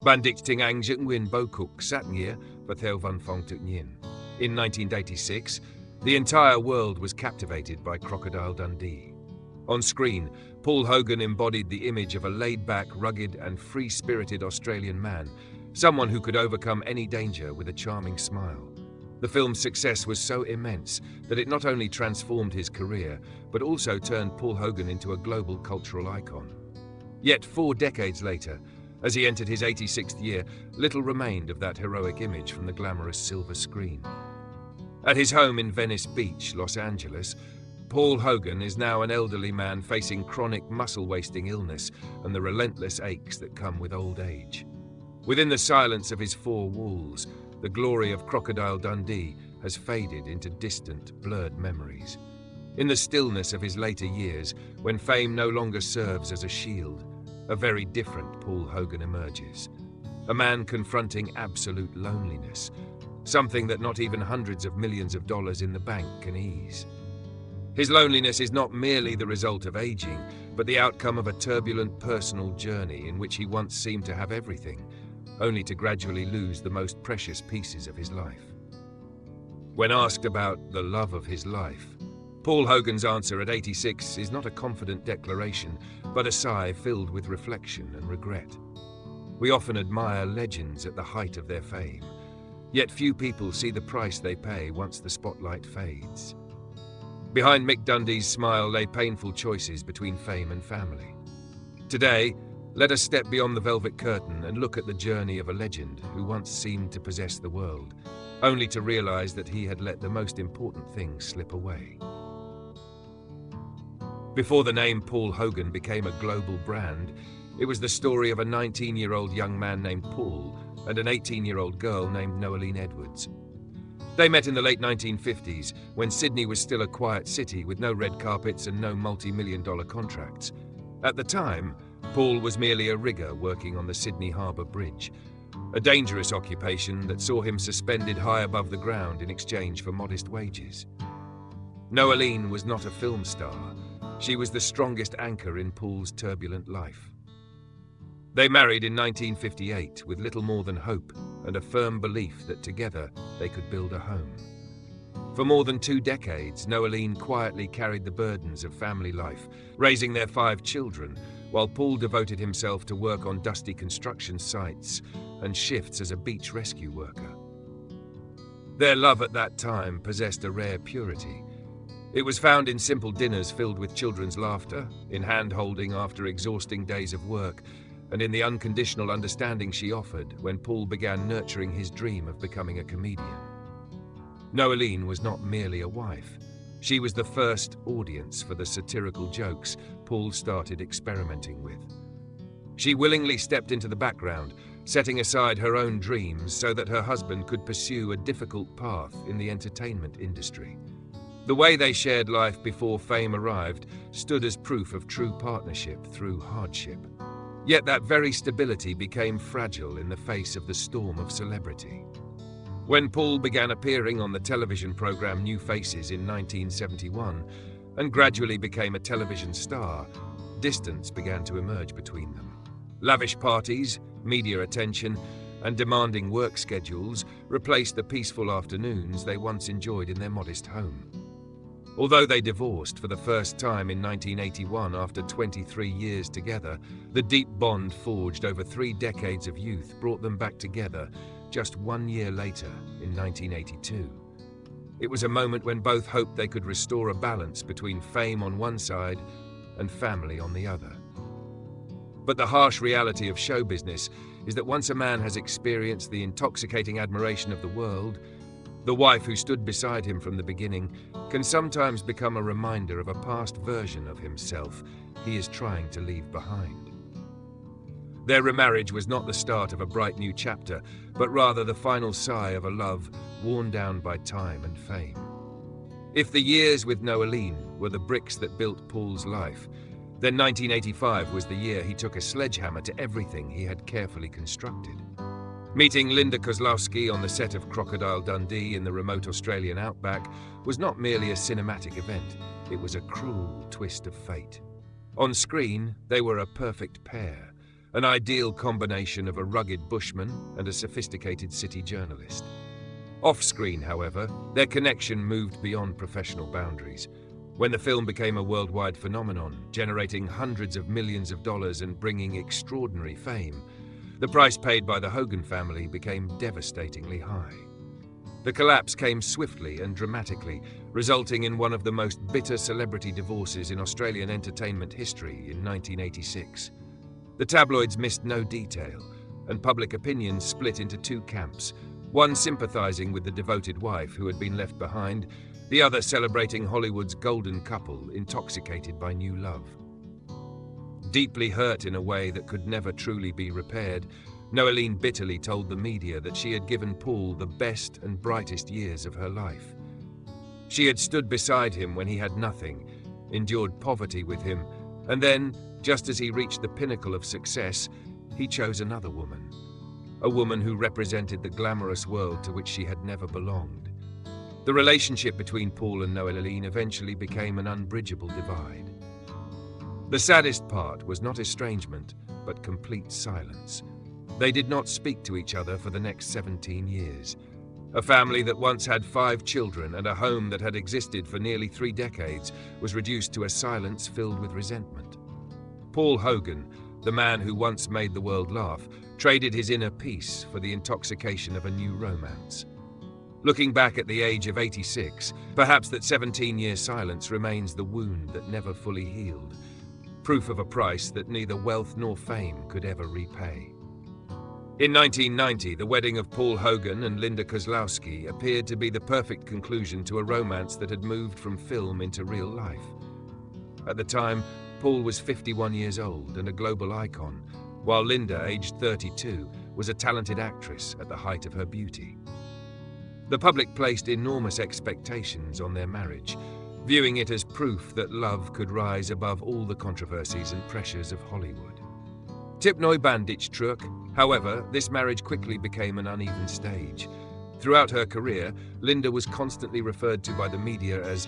Ban dik ting ang jung win bo kuk sat ngir, but theo van fong tuk nyin. In 1986, the entire world was captivated by Crocodile Dundee. On screen, Paul Hogan embodied the image of a laid-back, rugged and free-spirited Australian man, someone who could overcome any danger with a charming smile. The film's success was so immense that it not only transformed his career, but also turned Paul Hogan into a global cultural icon. Yet 4 decades later, as he entered his 86th year, little remained of that heroic image from the glamorous silver screen. At his home in Venice Beach, Los Angeles, Paul Hogan is now an elderly man facing chronic muscle-wasting illness and the relentless aches that come with old age. Within the silence of his 4 walls, the glory of Crocodile Dundee has faded into distant, blurred memories. In the stillness of his later years, when fame no longer serves as a shield, a very different Paul Hogan emerges. A man confronting absolute loneliness, something that not even hundreds of millions of dollars in the bank can ease. His loneliness is not merely the result of aging, but the outcome of a turbulent personal journey in which he once seemed to have everything, only to gradually lose the most precious pieces of his life. When asked about the love of his life, Paul Hogan's answer at 86 is not a confident declaration, but a sigh filled with reflection and regret. We often admire legends at the height of their fame, yet few people see the price they pay once the spotlight fades. Behind Mick Dundee's smile lay painful choices between fame and family. Today, let us step beyond the velvet curtain and look at the journey of a legend who once seemed to possess the world, only to realize that he had let the most important things slip away. Before the name Paul Hogan became a global brand, it was the story of a 19-year-old young man named Paul and an 18-year-old girl named Noelene Edwards. They met in the late 1950s, when Sydney was still a quiet city with no red carpets and no multi-million-dollar contracts. At the time, Paul was merely a rigger working on the Sydney Harbour Bridge, a dangerous occupation that saw him suspended high above the ground in exchange for modest wages. Noelene was not a film star. She was the strongest anchor in Paul's turbulent life. They married in 1958 with little more than hope and a firm belief that together they could build a home. For more than 2 decades, Noelene quietly carried the burdens of family life, raising their 5 children, while Paul devoted himself to work on dusty construction sites and shifts as a beach rescue worker. Their love at that time possessed a rare purity. It was found in simple dinners filled with children's laughter, in hand-holding after exhausting days of work, and in the unconditional understanding she offered when Paul began nurturing his dream of becoming a comedian. Noelene was not merely a wife. She was the first audience for the satirical jokes Paul started experimenting with. She willingly stepped into the background, setting aside her own dreams so that her husband could pursue a difficult path in the entertainment industry. The way they shared life before fame arrived stood as proof of true partnership through hardship. Yet that very stability became fragile in the face of the storm of celebrity. When Paul began appearing on the television program New Faces in 1971 and gradually became a television star, distance began to emerge between them. Lavish parties, media attention, and demanding work schedules replaced the peaceful afternoons they once enjoyed in their modest home. Although they divorced for the first time in 1981 after 23 years together, the deep bond forged over 3 decades of youth brought them back together just 1 year later in 1982. It was a moment when both hoped they could restore a balance between fame on one side and family on the other. But the harsh reality of show business is that once a man has experienced the intoxicating admiration of the world, the wife who stood beside him from the beginning can sometimes become a reminder of a past version of himself he is trying to leave behind. Their remarriage was not the start of a bright new chapter, but rather the final sigh of a love worn down by time and fame. If the years with Noelene were the bricks that built Paul's life, then 1985 was the year he took a sledgehammer to everything he had carefully constructed. Meeting Linda Koslowski on the set of Crocodile Dundee in the remote Australian outback was not merely a cinematic event, it was a cruel twist of fate. On screen, they were a perfect pair, an ideal combination of a rugged bushman and a sophisticated city journalist. Off-screen, however, their connection moved beyond professional boundaries. When the film became a worldwide phenomenon, generating hundreds of millions of dollars and bringing extraordinary fame, the price paid by the Hogan family became devastatingly high. The collapse came swiftly and dramatically, resulting in one of the most bitter celebrity divorces in Australian entertainment history in 1986. The tabloids missed no detail, and public opinion split into two camps, one sympathizing with the devoted wife who had been left behind, the other celebrating Hollywood's golden couple intoxicated by new love. Deeply hurt in a way that could never truly be repaired, Noelene bitterly told the media that she had given Paul the best and brightest years of her life. She had stood beside him when he had nothing, endured poverty with him, and then, just as he reached the pinnacle of success, he chose another woman. A woman who represented the glamorous world to which she had never belonged. The relationship between Paul and Noelene eventually became an unbridgeable divide. The saddest part was not estrangement, but complete silence. They did not speak to each other for the next 17 years. A family that once had 5 children and a home that had existed for nearly 3 decades was reduced to a silence filled with resentment. Paul Hogan, the man who once made the world laugh, traded his inner peace for the intoxication of a new romance. Looking back at the age of 86, perhaps that 17-year silence remains the wound that never fully healed, proof of a price that neither wealth nor fame could ever repay. In 1990, the wedding of Paul Hogan and Linda Koslowski appeared to be the perfect conclusion to a romance that had moved from film into real life. At the time, Paul was 51 years old and a global icon, while Linda, aged 32, was a talented actress at the height of her beauty. The public placed enormous expectations on their marriage, viewing it as proof that love could rise above all the controversies and pressures of Hollywood. Typ Neubandich Truk, however, this marriage quickly became an uneven stage. Throughout her career, Linda was constantly referred to by the media as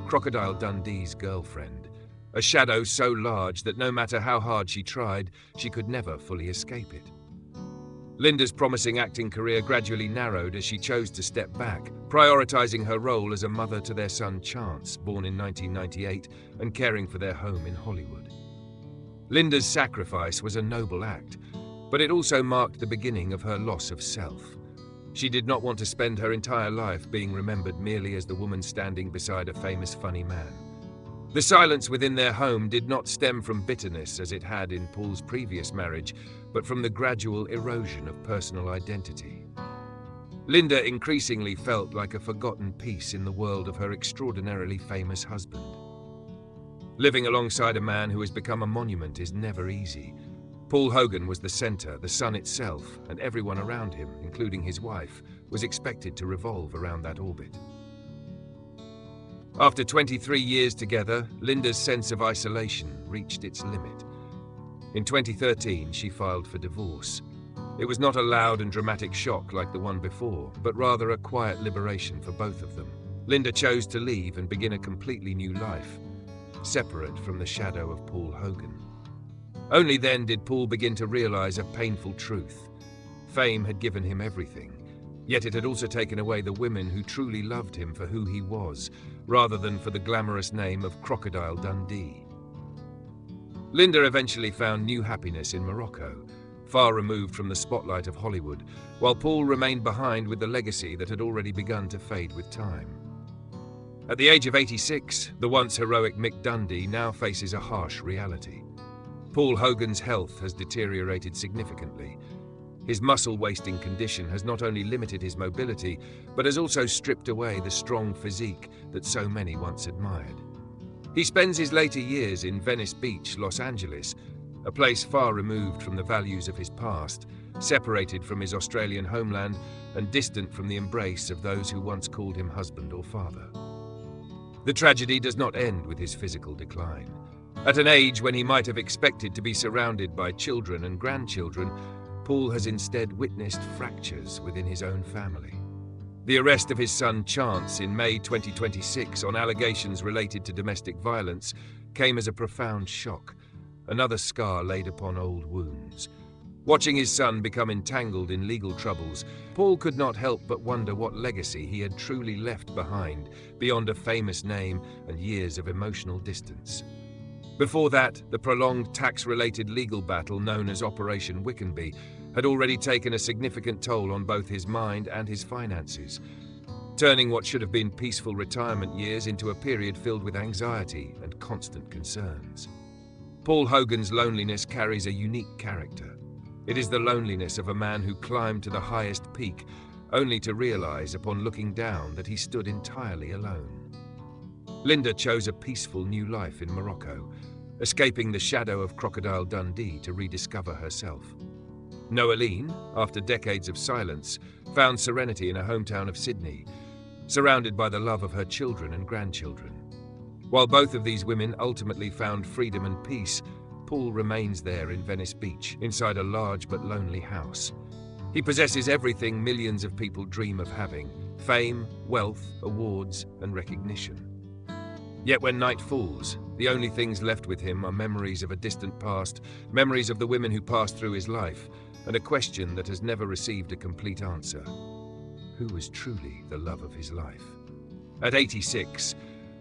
Crocodile Dundee's girlfriend, a shadow so large that no matter how hard she tried, she could never fully escape it. Linda's promising acting career gradually narrowed as she chose to step back, prioritizing her role as a mother to their son Chance, born in 1998, and caring for their home in Hollywood. Linda's sacrifice was a noble act, but it also marked the beginning of her loss of self. She did not want to spend her entire life being remembered merely as the woman standing beside a famous funny man. The silence within their home did not stem from bitterness as it had in Paul's previous marriage, but from the gradual erosion of personal identity. Linda increasingly felt like a forgotten piece in the world of her extraordinarily famous husband. Living alongside a man who has become a monument is never easy. Paul Hogan was the center, the sun itself, and everyone around him, including his wife, was expected to revolve around that orbit. After 23 years together, Linda's sense of isolation reached its limit. In 2013, she filed for divorce. It was not a loud and dramatic shock like the one before, but rather a quiet liberation for both of them. Linda chose to leave and begin a completely new life, separate from the shadow of Paul Hogan. Only then did Paul begin to realize a painful truth. Fame had given him everything, yet it had also taken away the women who truly loved him for who he was, rather than for the glamorous name of Crocodile Dundee. Linda eventually found new happiness in Morocco, far removed from the spotlight of Hollywood, while Paul remained behind with the legacy that had already begun to fade with time. At the age of 86, the once heroic Mick Dundee now faces a harsh reality. Paul Hogan's health has deteriorated significantly. His muscle-wasting condition has not only limited his mobility, but has also stripped away the strong physique that so many once admired. He spends his later years in Venice Beach, Los Angeles, a place far removed from the values of his past, separated from his Australian homeland, and distant from the embrace of those who once called him husband or father. The tragedy does not end with his physical decline. At an age when he might have expected to be surrounded by children and grandchildren, Paul has instead witnessed fractures within his own family. The arrest of his son Chance in May 2026 on allegations related to domestic violence came as a profound shock, another scar laid upon old wounds. Watching his son become entangled in legal troubles, Paul could not help but wonder what legacy he had truly left behind, beyond a famous name and years of emotional distance. Before that, the prolonged tax-related legal battle known as Operation Wickenby had already taken a significant toll on both his mind and his finances, turning what should have been peaceful retirement years into a period filled with anxiety and constant concerns. Paul Hogan's loneliness carries a unique character. It is the loneliness of a man who climbed to the highest peak, only to realize upon looking down that he stood entirely alone. Linda chose a peaceful new life in Morocco, escaping the shadow of Crocodile Dundee to rediscover herself. Noelene, after decades of silence, found serenity in her hometown of Sydney, surrounded by the love of her children and grandchildren. While both of these women ultimately found freedom and peace, Paul remains there in Venice Beach, inside a large but lonely house. He possesses everything millions of people dream of having: fame, wealth, awards, and recognition. Yet when night falls, the only things left with him are memories of a distant past, memories of the women who passed through his life, and a question that has never received a complete answer. Who was truly the love of his life? At 86,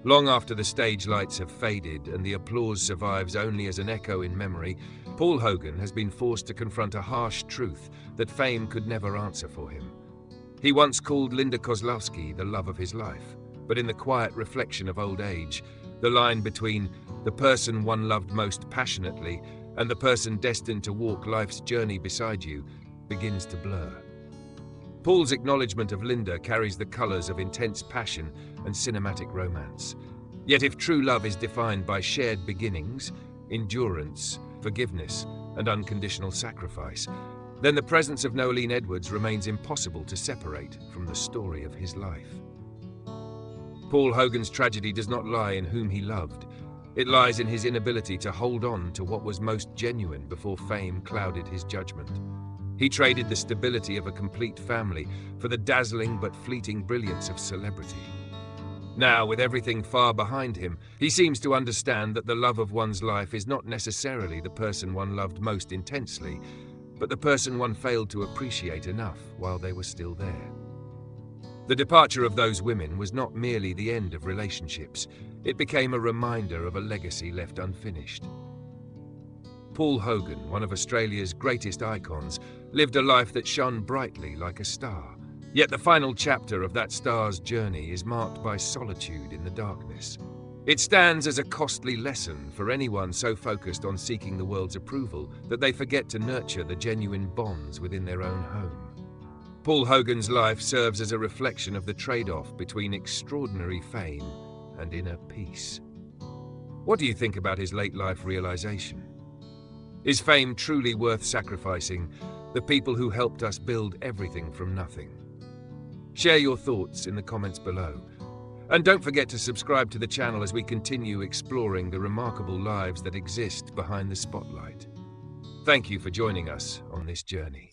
long after the stage lights have faded and the applause survives only as an echo in memory, Paul Hogan has been forced to confront a harsh truth that fame could never answer for him. He once called Linda Koslowski the love of his life, but in the quiet reflection of old age, the line between the person one loved most passionately and the person destined to walk life's journey beside you begins to blur. Paul's acknowledgement of Linda carries the colors of intense passion and cinematic romance. Yet if true love is defined by shared beginnings, endurance, forgiveness, and unconditional sacrifice, then the presence of Noelene Edwards remains impossible to separate from the story of his life. Paul Hogan's tragedy does not lie in whom he loved. It lies in his inability to hold on to what was most genuine before fame clouded his judgment. He traded the stability of a complete family for the dazzling but fleeting brilliance of celebrity. Now, with everything far behind him, he seems to understand that the love of one's life is not necessarily the person one loved most intensely, but the person one failed to appreciate enough while they were still there. The departure of those women was not merely the end of relationships, it became a reminder of a legacy left unfinished. Paul Hogan, one of Australia's greatest icons, lived a life that shone brightly like a star. Yet the final chapter of that star's journey is marked by solitude in the darkness. It stands as a costly lesson for anyone so focused on seeking the world's approval that they forget to nurture the genuine bonds within their own home. Paul Hogan's life serves as a reflection of the trade-off between extraordinary fame and inner peace. What do you think about his late-life realization? Is fame truly worth sacrificing the people who helped us build everything from nothing? Share your thoughts in the comments below. And don't forget to subscribe to the channel as we continue exploring the remarkable lives that exist behind the spotlight. Thank you for joining us on this journey.